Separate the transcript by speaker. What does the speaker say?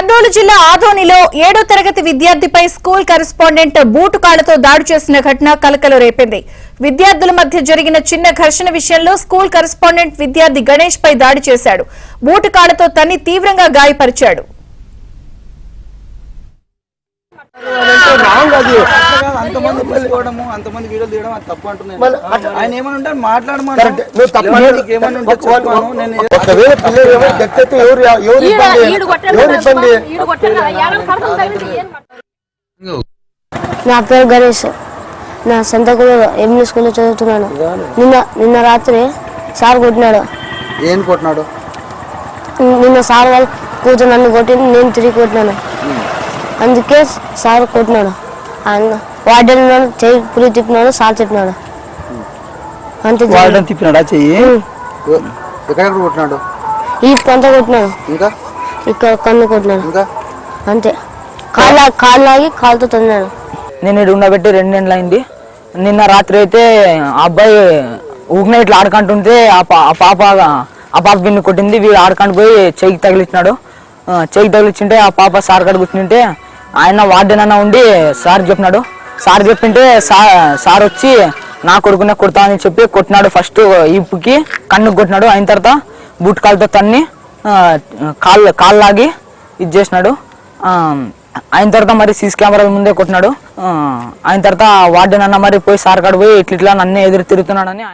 Speaker 1: కర్నూలు జిల్లా ఆదోనిలో 7వ తరగతి విద్యార్థిపై స్కూల్ కరెస్పాండెంట్ బూటు కాళ్లతో దాడి చేసిన ఘటన కలకలం రేపింది. విద్యార్థుల మధ్య జరిగిన చిన్న ఘర్షణ విషయంలో స్కూల్ కరెస్పాండెంట్ విద్యార్థి గణేష్ పై దాడి చేశాడు. బూటు కాళ్లతో తన్ని తీవ్రంగా గాయపరిచాడు.
Speaker 2: నా పేరు గణేష్. నా సంతకులు ఎంఈ స్కూల్లో చదువుతున్నాను. నిన్న రాత్రి సార్ కొట్టినాడు.
Speaker 3: ఏం కొట్టినాడు?
Speaker 2: నిన్న సార్ వాళ్ళు కూతురు నన్ను కొట్టి నేను తిరిగి కొట్టినాను. అందుకే సార్ కొట్టినాడు. వార్డెన్ చెయ్యి పులి తిప్పినాడు. సార్ తిప్పినాడు. అంతే.
Speaker 3: వార్డెన్ తిప్పినాడా చెయ్యి? ఎక్కడ కొట్టినాడు?
Speaker 2: ఈ పంట కొట్టినాడు.
Speaker 3: ఇంకా
Speaker 2: ఇక్కడ కన్ను కొట్టినాడు.
Speaker 3: ఇంకా
Speaker 2: అంతే. కాళ్ళు లాగి కాలుతో తన్నాడు.
Speaker 4: నేను ఇక్కడ ఉండబెట్టి 2 నెలలు అయింది. నిన్న రాత్రి అయితే అబ్బాయి ఊగిన ఇట్లా ఆడుకుంటుంటే ఆ పాప విన్ను కొట్టింది. వీడు ఆడుకుంటూ పోయి చెయ్యికి తగిలిచ్చినాడు. చెయ్యికి తగిలిచ్చింటే ఆ పాప సార్ కాడ కూర్చుంటే ఆయన వార్డెన్ అన్న ఉండి సార్ చెప్పినాడు. సార్ చెప్పింటే సార్ వచ్చి నా కొడుకునే కొడతా అని చెప్పి కొట్టినాడు. ఫస్ట్ ఈపుకి కన్నుకు కొట్టినాడు. అయిన తర్వాత బూట్ కాలుతో తన్ని కాళ్ళు లాగి ఇది చేసినాడు. అయిన తర్వాత మరి సీసీ కెమెరాల ముందే కొట్టినాడు. అయిన తర్వాత వార్డెన్ అన్న మరి పోయి సార్ కాడ పోయి ఇట్లా నన్నే ఎదురు తిరుగుతున్నాడని